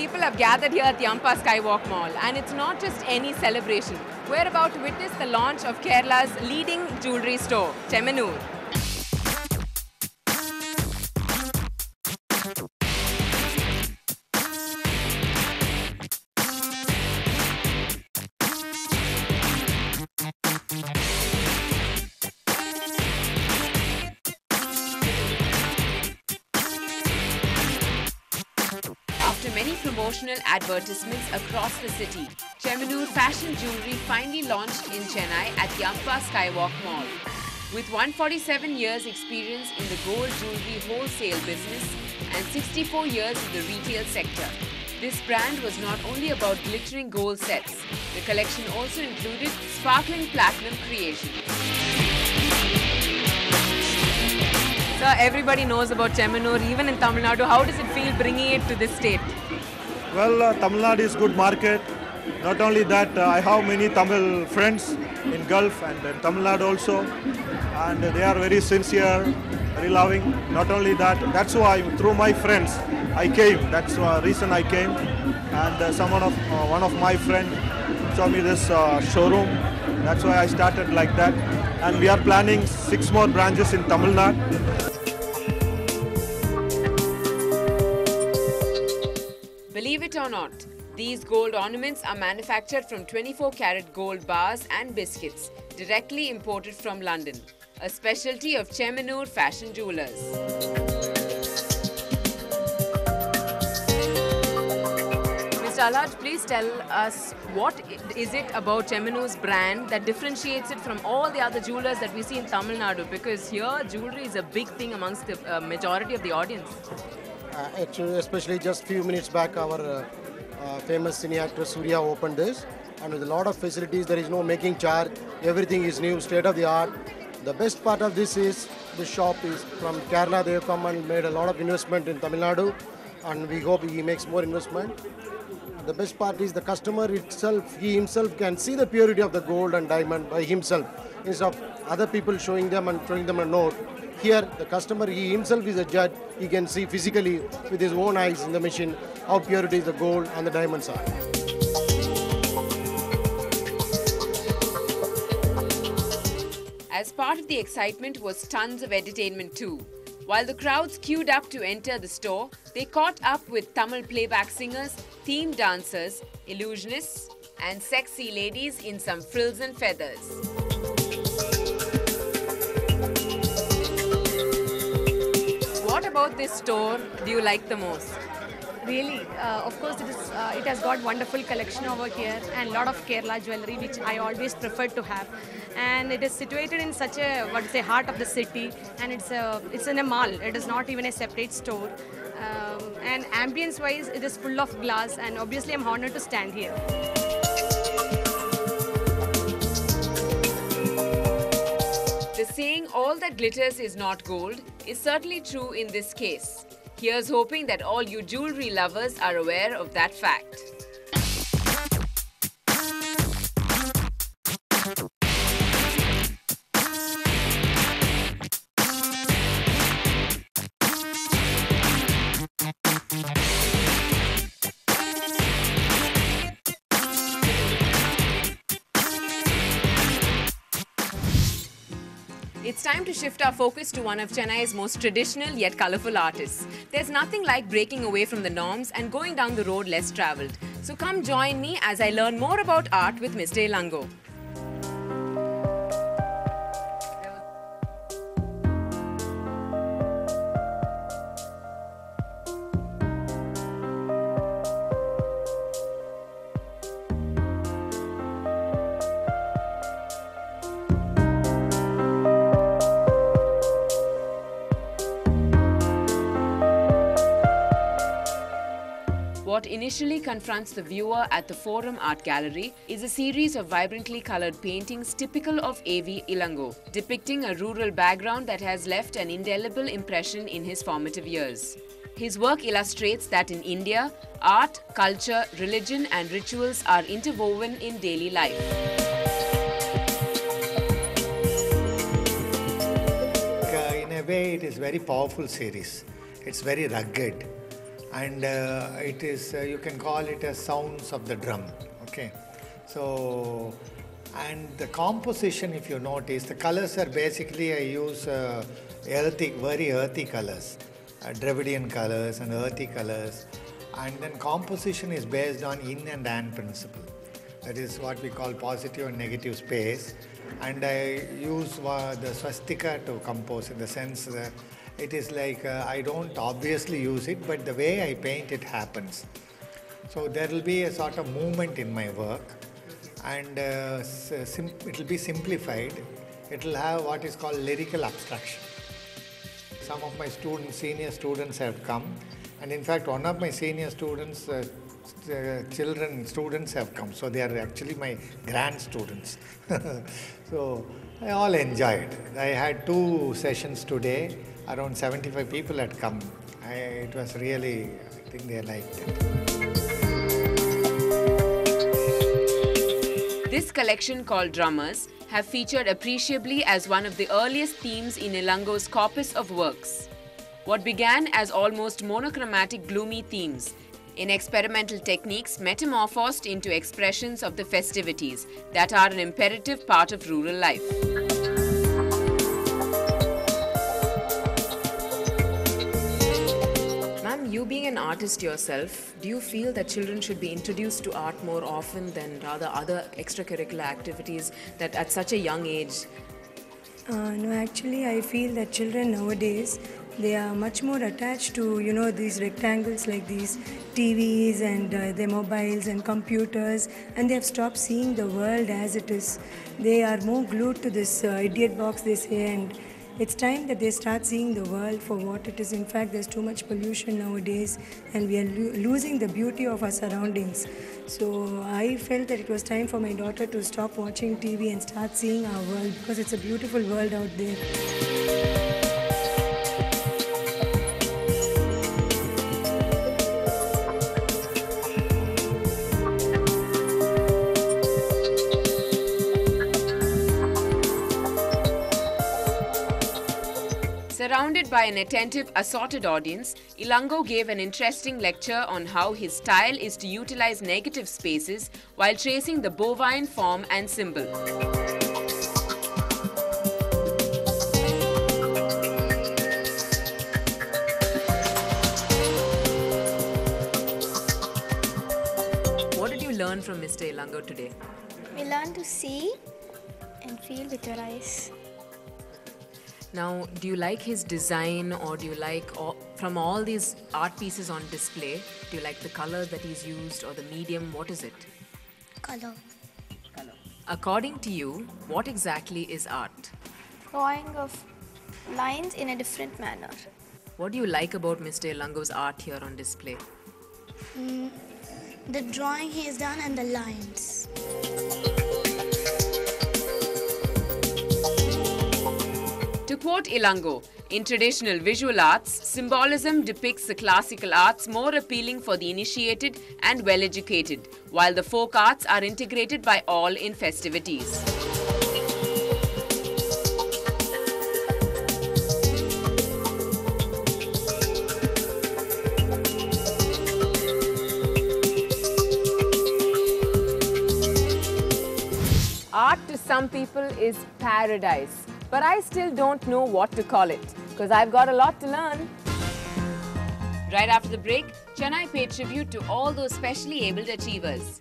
people have gathered here at the Yampa Skywalk Mall, and it's not just any celebration. We're about to witness the launch of Kerala's leading jewellery store, Chemanur. After many promotional advertisements across the city, Chemanur fashion jewellery finally launched in Chennai at Yampa Skywalk Mall. With 147 years experience in the gold jewellery wholesale business and 64 years in the retail sector, this brand was not only about glittering gold sets. The collection also included sparkling platinum creations. Sir, everybody knows about Chemanur, even in Tamil Nadu. How does it feel bringing it to this state? Well, Tamil Nadu is good market. Not only that, I have many Tamil friends in Gulf and in Tamil Nadu also. And they are very sincere, very loving. Not only that, that's why through my friends I came. That's the reason I came. And one of my friend showed me this showroom. That's why I started like that. And we are planning 6 more branches in Tamil Nadu. Believe it or not, these gold ornaments are manufactured from 24-karat gold bars and biscuits, directly imported from London, a specialty of Chemanur fashion jewellers. Mr. Alhaj, please tell us what is it about Chemanur's brand that differentiates it from all the other jewellers that we see in Tamil Nadu? Because here jewellery is a big thing amongst the majority of the audience. Actually, especially just few minutes back, our famous cine actor Surya opened this, and with a lot of facilities. There is no making charge. Everything is new, state of the art. The best part of this is the shop is from Kerala. They have come and made a lot of investment in Tamil Nadu, and we hope he makes more investment. The best part is the customer itself. He himself can see the purity of the gold and diamond by himself, instead of other people showing them and showing them a note. Here, the customer, he himself is a judge. He can see physically with his own eyes in the machine how pure it is the gold and the diamonds are. As part of the excitement was tons of entertainment too. While the crowds queued up to enter the store, they caught up with Tamil playback singers, themed dancers, illusionists, and sexy ladies in some frills and feathers. What about this store do you like the most? Really, of course, it has got wonderful collection over here and lot of Kerala jewellery, which I always prefer to have. And it is situated in such a heart of the city, and it's in a mall. It is not even a separate store. And ambience-wise, it is full of glass, and obviously, I'm honored to stand here. The saying, "all that glitters is not gold," is certainly true in this case. Here's hoping that all you jewellery lovers are aware of that fact. It's time to shift our focus to one of Chennai's most traditional yet colourful artists. There's nothing like breaking away from the norms and going down the road less travelled. So come join me as I learn more about art with Mr. Ilango. What initially confronts the viewer at the Forum Art Gallery is a series of vibrantly coloured paintings typical of A.V. Ilango, depicting a rural background that has left an indelible impression in his formative years. His work illustrates that in India, art, culture, religion and rituals are interwoven in daily life. In a way, it is a very powerful series. It's very rugged. and it is, you can call it as sounds of the drum. Okay, so, and the composition, if you notice, the colors are basically, I use earthy, very earthy colors, Dravidian colors and earthy colors, and then composition is based on yin and yang principle. That is what we call positive and negative space, and I use the swastika to compose, in the sense that it is like, I don't obviously use it, but the way I paint it happens. So there will be a sort of movement in my work, and it will be simplified. It will have what is called lyrical abstraction. Some of my students, senior students have come, and in fact one of my senior students, students have come, so they are actually my grand students. So I all enjoyed. I had 2 sessions today, around 75 people had come. It was really, I think they liked it. This collection, called Drummers, have featured appreciably as one of the earliest themes in Ilango's corpus of works. What began as almost monochromatic gloomy themes, in experimental techniques metamorphosed into expressions of the festivities that are an imperative part of rural life. You being an artist yourself, do you feel that children should be introduced to art more often than rather other extracurricular activities that at such a young age? No, actually I feel that children nowadays, they are much more attached to, these rectangles like these TVs and their mobiles and computers, and they have stopped seeing the world as it is. They are more glued to this idiot box, they say, and it's time that they start seeing the world for what it is. In fact, there's too much pollution nowadays, and we are losing the beauty of our surroundings. So I felt that it was time for my daughter to stop watching TV and start seeing our world, because it's a beautiful world out there. Surrounded by an attentive, assorted audience, Ilango gave an interesting lecture on how his style is to utilize negative spaces while tracing the bovine form and symbol. What did you learn from Mr. Ilango today? We learned to see and feel with your eyes. Now, do you like his design, or do you like, from all these art pieces on display, do you like the colors that he's used or the medium? What is it? Color. According to you, what exactly is art? Drawing of lines in a different manner. What do you like about Mr. Ilango's art here on display? The drawing he has done and the lines. To quote Ilango, in traditional visual arts, symbolism depicts the classical arts more appealing for the initiated and well-educated, while the folk arts are integrated by all in festivities. Art to some people is paradise. But I still don't know what to call it, because I've got a lot to learn. Right after the break, Chennai paid tribute to all those specially abled achievers.